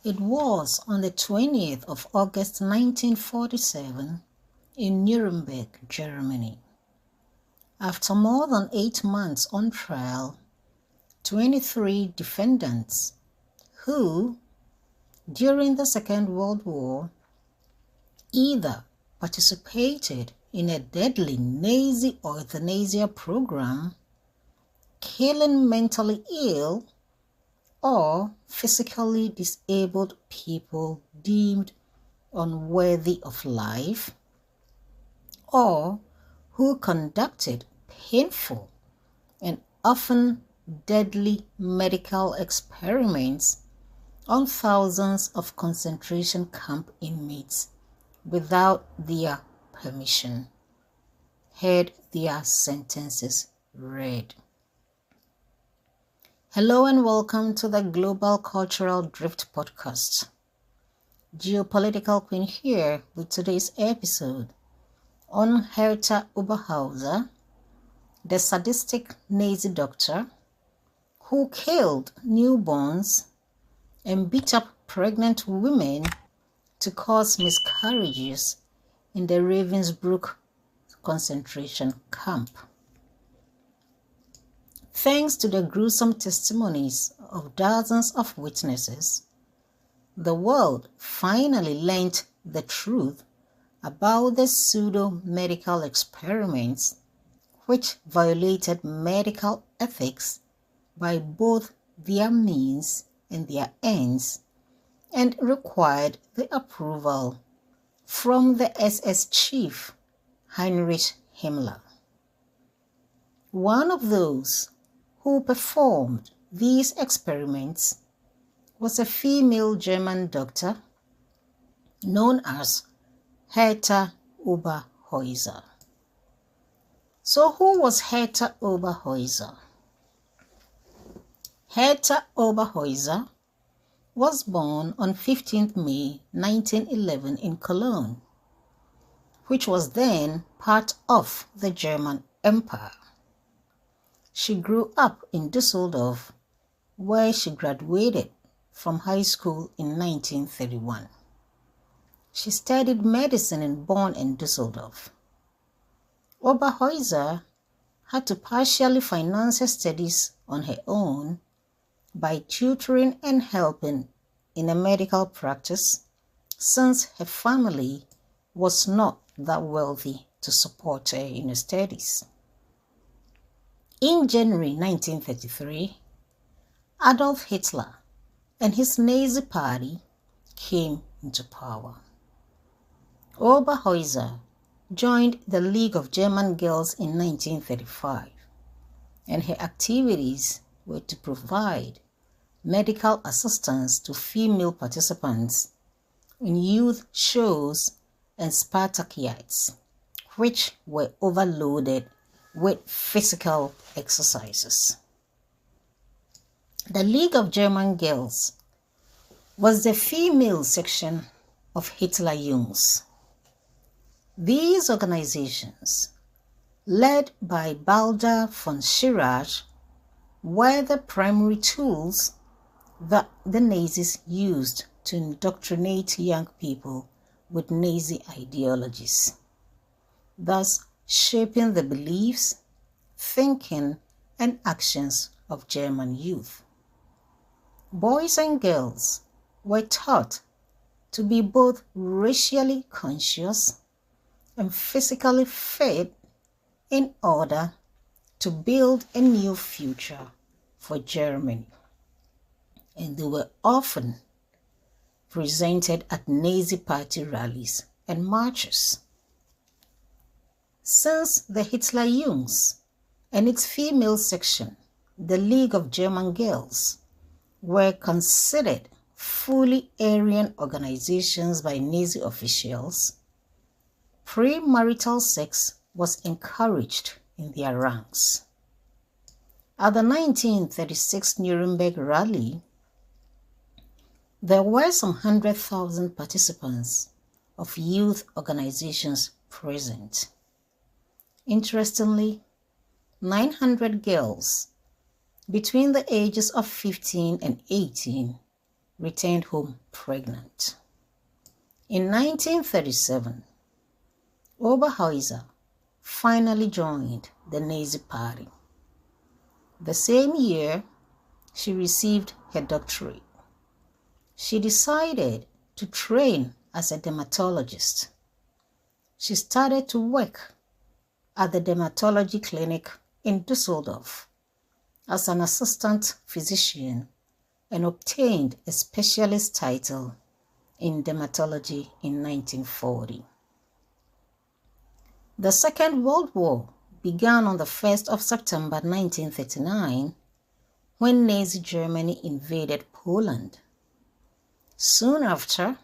It was on the 20th of August 1947 in Nuremberg, Germany. After more than 8 months on trial, 23 defendants who, during the Second World War, either participated in a deadly Nazi euthanasia program, killing mentally ill or physically disabled people deemed unworthy of life, or who conducted painful and often deadly medical experiments on thousands of concentration camp inmates without their permission, had their sentences read. Hello and welcome to the Global Cultural Drift Podcast. Geopolitical Queen here with today's episode on Herta Oberheuser, the sadistic Nazi doctor who killed newborns and beat up pregnant women to cause miscarriages in the Ravensbrück concentration camp. Thanks to the gruesome testimonies of dozens of witnesses, the world finally learnt the truth about the pseudo-medical experiments which violated medical ethics by both their means and their ends, and required the approval from the SS chief Heinrich Himmler. One of those who performed these experiments was a female German doctor known as Herta Oberheuser. So who was Herta Oberheuser? Herta Oberheuser was born on 15th May 1911 in Cologne, which was then part of the German Empire. She grew up in Düsseldorf, where she graduated from high school in 1931. She studied medicine in Bonn and Düsseldorf. Oberheuser had to partially finance her studies on her own by tutoring and helping in a medical practice, since her family was not that wealthy to support her in her studies. In January 1933, Adolf Hitler and his Nazi party came into power. Oberheuser joined the League of German Girls in 1935, and her activities were to provide medical assistance to female participants in youth shows and Spartakiads, which were overloaded with physical exercises. The League of German Girls was the female section of Hitlerjungs. These organizations, led by Balda von Schirach, were the primary tools that the Nazis used to indoctrinate young people with Nazi ideologies, thus shaping the beliefs, thinking, and actions of German youth. Boys and girls were taught to be both racially conscious and physically fit in order to build a new future for Germany, and they were often presented at Nazi party rallies and marches. Since the Hitlerjungs and its female section, the League of German Girls, were considered fully Aryan organizations by Nazi officials, premarital sex was encouraged in their ranks. At the 1936 Nuremberg rally, there were some 100,000 participants of youth organizations present. Interestingly, 900 girls between the ages of 15 and 18 returned home pregnant. In 1937, Oberheuser finally joined the Nazi Party. The same year, she received her doctorate. She decided to train as a dermatologist. She started to work at the dermatology clinic in Düsseldorf as an assistant physician and obtained a specialist title in dermatology in 1940. The Second World War began on the 1st of September 1939 when Nazi Germany invaded Poland. Soon after,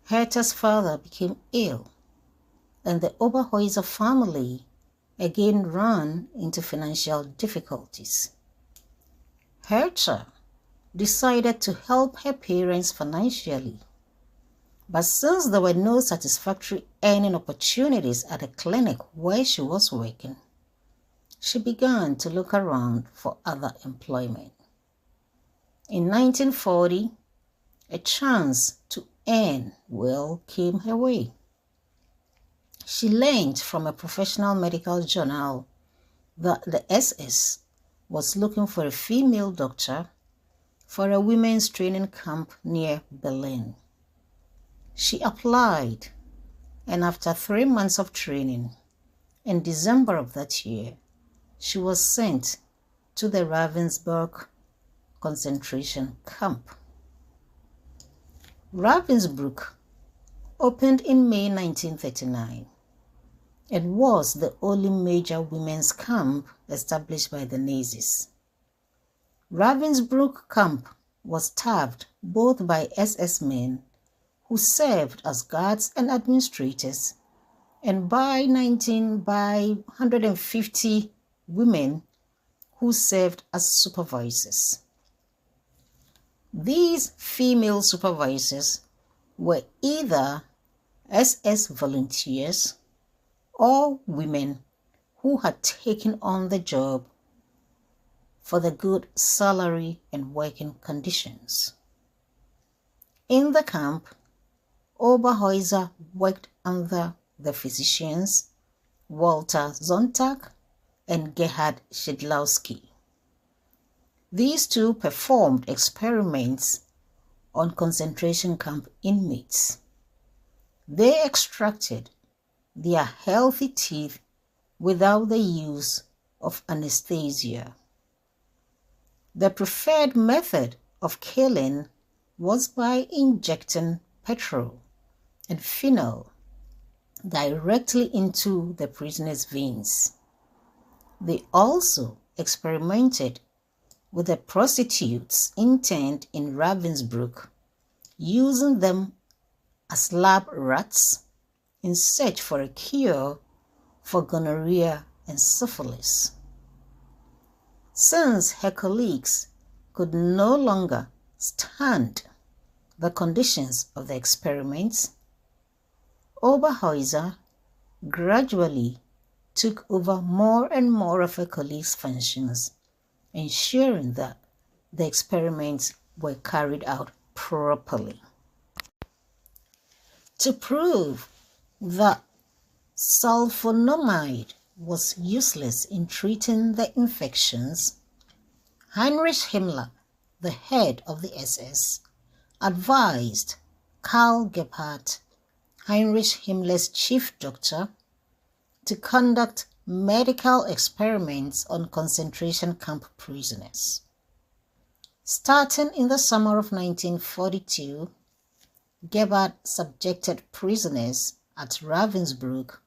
Herta's father became ill, and the Oberheuser family again ran into financial difficulties. Herta decided to help her parents financially, but since there were no satisfactory earning opportunities at the clinic where she was working, she began to look around for other employment. In 1940, a chance to earn well came her way. She learned from a professional medical journal that the SS was looking for a female doctor for a women's training camp near Berlin. She applied, and after 3 months of training, in December of that year, she was sent to the Ravensbrück concentration camp. Ravensbrück opened in May 1939. It was the only major women's camp established by the Nazis. Ravensbrück camp was staffed both by SS men who served as guards and administrators, and by 150 women who served as supervisors. These female supervisors were either SS volunteers or women who had taken on the job for the good salary and working conditions. In the camp, Oberheuser worked under the physicians Walter Sonntag and Gerhard Schidlowski. These two performed experiments on concentration camp inmates. They extracted their healthy teeth without the use of anesthesia. The preferred method of killing was by injecting petrol and phenol directly into the prisoners' veins. They also experimented with the prostitutes interned in Ravensbrück, using them as lab rats in search for a cure for gonorrhea and syphilis. Since her colleagues could no longer stand the conditions of the experiments, Oberheuser gradually took over more and more of her colleagues' functions, ensuring that the experiments were carried out properly. To prove that sulfonamide was useless in treating the infections, Heinrich Himmler, the head of the SS, advised Karl Gebhardt, Heinrich Himmler's chief doctor, to conduct medical experiments on concentration camp prisoners. Starting in the summer of 1942, Gebhardt subjected prisoners at Ravensbrück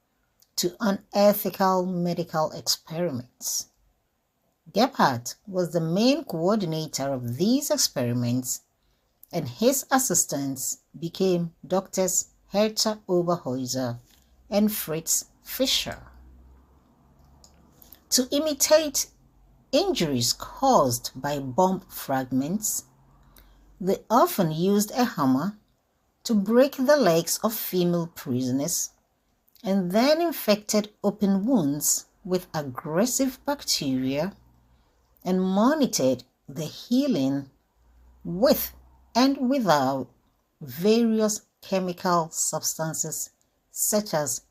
to unethical medical experiments. Gebhardt was the main coordinator of these experiments, and his assistants became Doctors Herta Oberheuser and Fritz Fischer. To imitate injuries caused by bomb fragments, they often used a hammer to break the legs of female prisoners and then infected open wounds with aggressive bacteria and monitored the healing with and without various chemical substances such as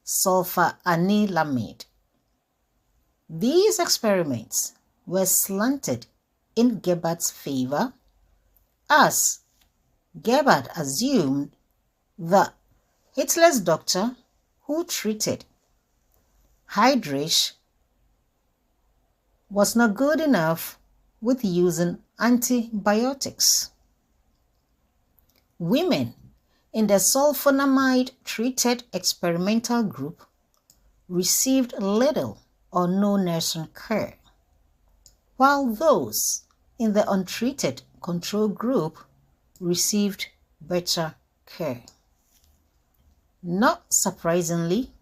sulfanylamide. These experiments were slanted in Gebhardt's favor, as Gebhardt assumed that Hitler's doctor who treated Heinrich was not good enough with using antibiotics. Women in the sulfonamide-treated experimental group received little or no nursing care, while those in the untreated control group received better care. Not surprisingly,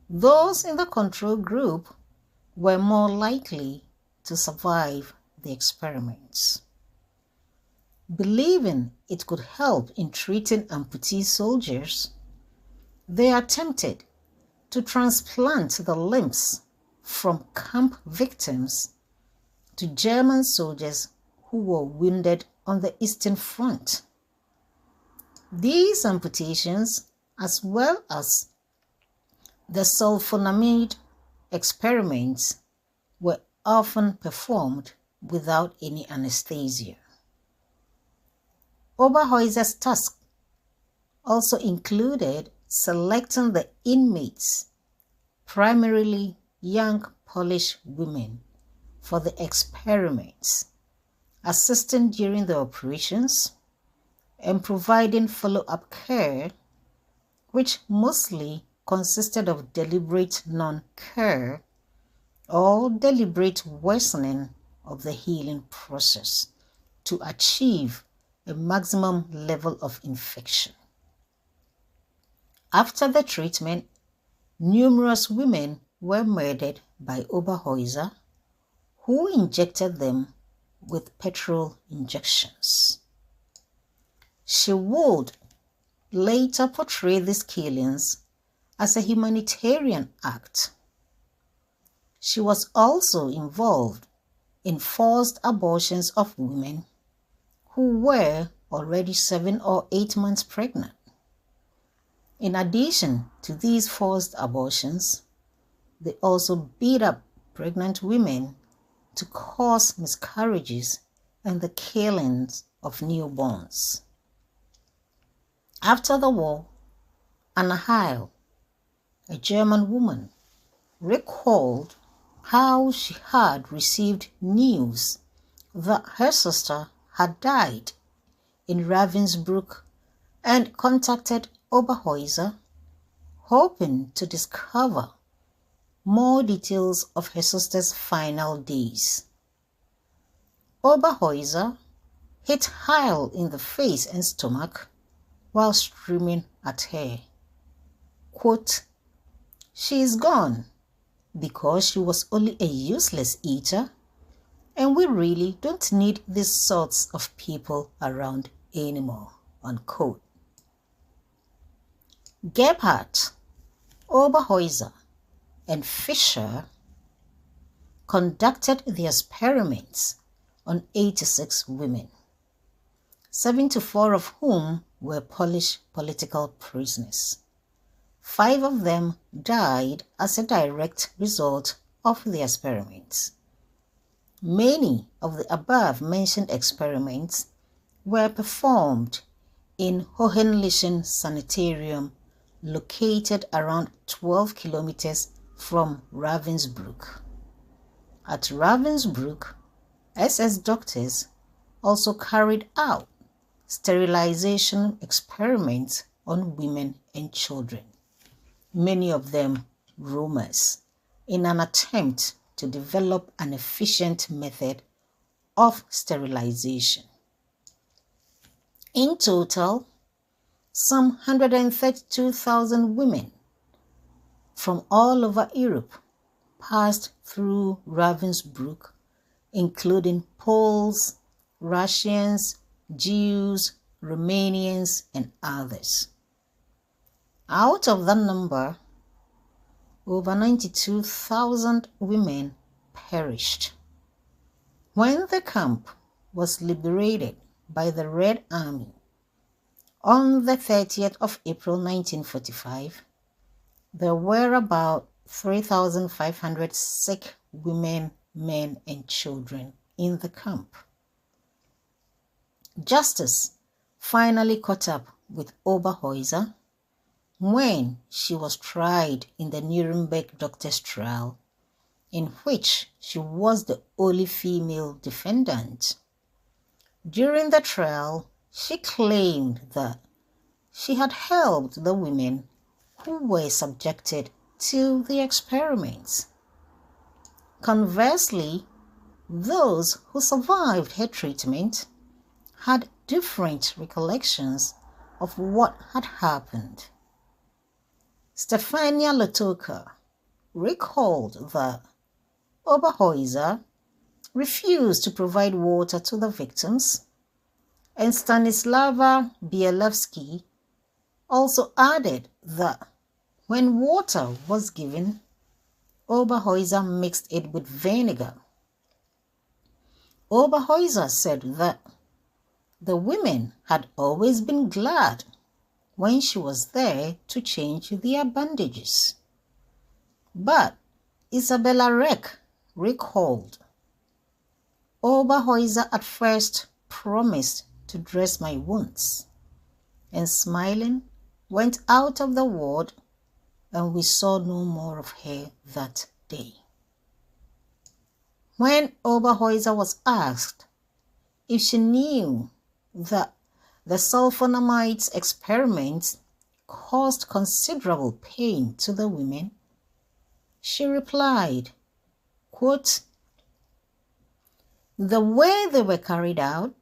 those in the control group were more likely to survive the experiments. Believing it could help in treating amputee soldiers, they attempted to transplant the limbs from camp victims to German soldiers who were wounded on the Eastern Front. These amputations, as well as the sulfonamide experiments, were often performed without any anesthesia. Oberheuser's task also included selecting the inmates, primarily young Polish women, for the experiments, assisting during the operations, and providing follow-up care, which mostly consisted of deliberate non-care or deliberate worsening of the healing process to achieve a maximum level of infection. After the treatment, numerous women were murdered by Oberheuser, who injected them with petrol injections. She would later portray these killings as a humanitarian act. She was also involved in forced abortions of women who were already 7 or 8 months pregnant. In addition to these forced abortions, they also beat up pregnant women to cause miscarriages and the killings of newborns. After the war, Anna Heil, a German woman, recalled how she had received news that her sister had died in Ravensbrück and contacted Oberheuser, hoping to discover more details of her sister's final days. Oberheuser hit Heil in the face and stomach while screaming at her, quote, "She is gone because she was only a useless eater, and we really don't need these sorts of people around anymore," unquote. Gebhardt, Oberheuser, and Fischer conducted the experiments on 86 women, 74 of whom were Polish political prisoners. 5 of them died as a direct result of the experiments. Many of the above-mentioned experiments were performed in Hohenlichen Sanitarium, located around 12 kilometers from Ravensbrück. At Ravensbrück, SS doctors also carried out sterilization experiments on women and children, many of them Romas, in an attempt to develop an efficient method of sterilization. In total, some 132,000 women from all over Europe passed through Ravensbrück, including Poles, Russians, Jews, Romanians, and others. Out of that number, over 92,000 women perished. When the camp was liberated by the Red Army. On the 30th of April 1945, there were about 3,500 sick women, men, and children in the camp. Justice finally caught up with Oberheuser when she was tried in the Nuremberg doctor's trial, in which she was the only female defendant. During the trial, she claimed that she had helped the women who were subjected to the experiments. Conversely, those who survived her treatment had different recollections of what had happened. Stefania Lotoka recalled that Oberheuser refused to provide water to the victims, and Stanislava Bielewski also added that when water was given, Oberheuser mixed it with vinegar. Oberheuser said that the women had always been glad when she was there to change their bandages. But Isabella Reck recalled, Oberheuser at first promised to dress my wounds, and smiling went out of the ward, and we saw no more of her that day. When Oberheuser was asked if she knew that the sulfonamides experiments caused considerable pain to the women, she replied, quote, "The way they were carried out,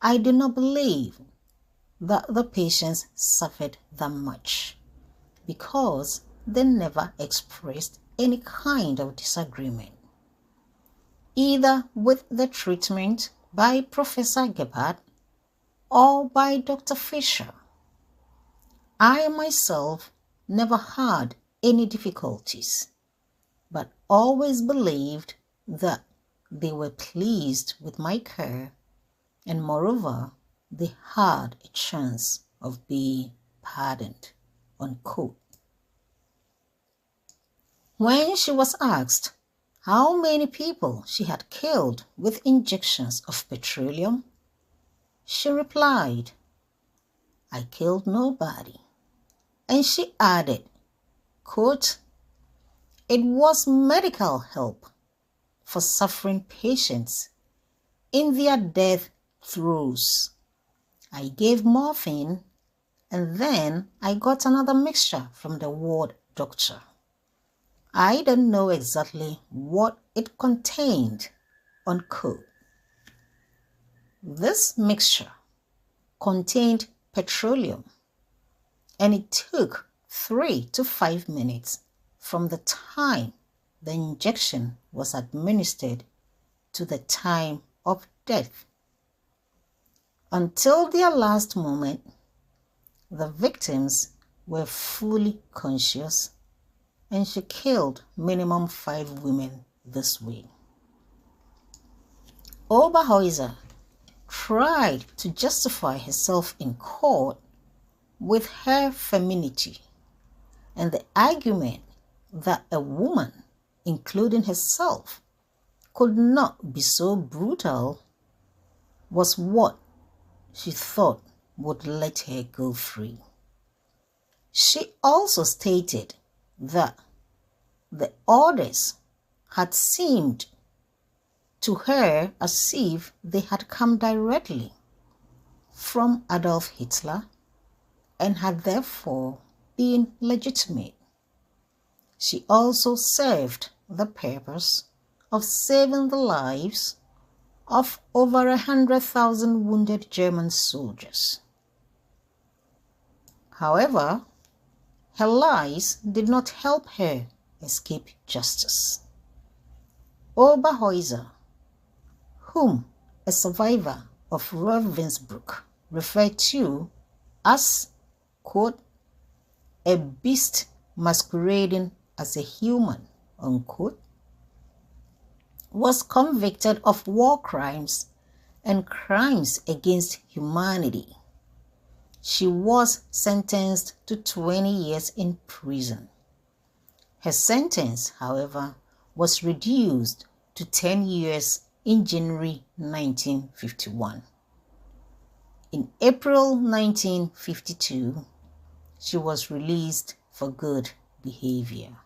I do not believe that the patients suffered that much, because they never expressed any kind of disagreement, either with the treatment by Professor Gebhardt or by Dr. Fisher. I myself never had any difficulties, but always believed that they were pleased with my care, and moreover, they had a chance of being pardoned," unquote. When she was asked how many people she had killed with injections of petroleum, she replied, "I killed nobody." And she added, quote, "It was medical help for suffering patients in their death throes. I gave morphine, and then I got another mixture from the ward doctor. I don't know exactly what it contained," unquote. This mixture contained petroleum, and it took 3 to 5 minutes from the time the injection was administered to the time of death. Until their last moment, the victims were fully conscious, and she killed minimum 5 women this way. Oberheuser tried to justify herself in court with her femininity and the argument that a woman, including herself, could not be so brutal was what she thought would let her go free. She also stated that the orders had seemed to her as if they had come directly from Adolf Hitler and had therefore been legitimate. She also served the purpose of saving the lives of over 100,000 wounded German soldiers. However, her lies did not help her escape justice. Oberheuser, whom a survivor of Ravensbrück referred to as, quote, "a beast masquerading as a human," unquote, was convicted of war crimes and crimes against humanity. She was sentenced to 20 years in prison. Her sentence, however, was reduced to 10 years in January 1951. In April 1952, she was released for good behavior.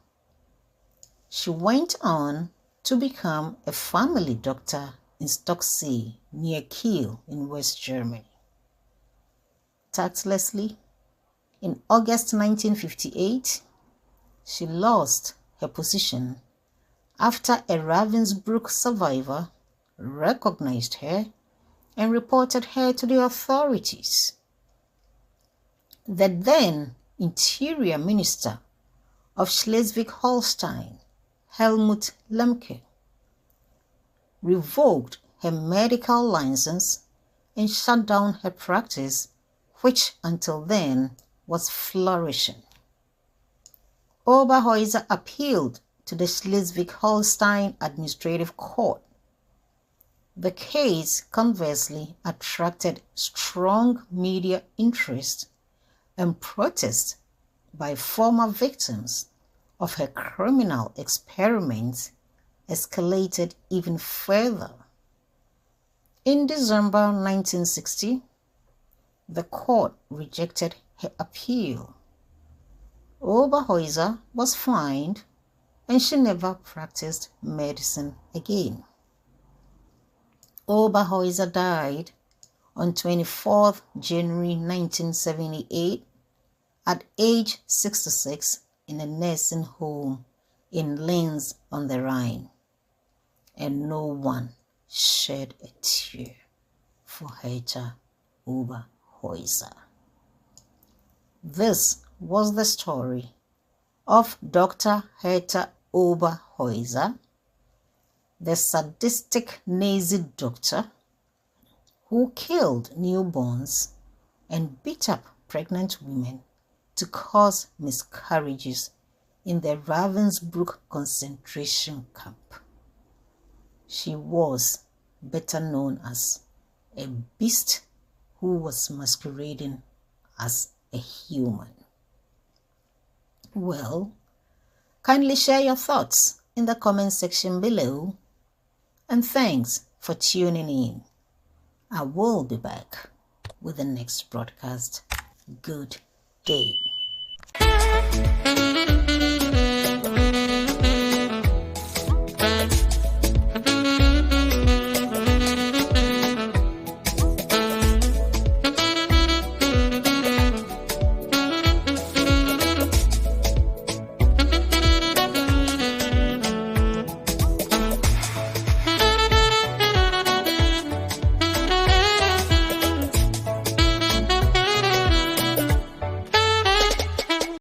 She went on to become a family doctor in Stocksee, near Kiel in West Germany. Tactlessly, in August 1958, she lost her position after a Ravensbrück survivor recognized her and reported her to the authorities. The then Interior Minister of Schleswig-Holstein, Helmut Lemke, revoked her medical license and shut down her practice, which until then was flourishing. Oberheuser appealed to the Schleswig-Holstein Administrative Court. The case, conversely, attracted strong media interest, and protest by former victims of her criminal experiments escalated even further. In December 1960, the court rejected her appeal. Oberheuser was fined and she never practiced medicine again. Oberheuser died on 24th January 1978 at age 66 in a nursing home in Linz on the Rhine, and no one shed a tear for Herta Oberheuser. This was the story of Dr. Herta Oberheuser, the sadistic Nazi doctor who killed newborns and beat up pregnant women to cause miscarriages in the Ravensbrück concentration camp. She was better known as a beast who was masquerading as a human. Well, kindly share your thoughts in the comment section below, and thanks for tuning in. I will be back with the next broadcast. Good day.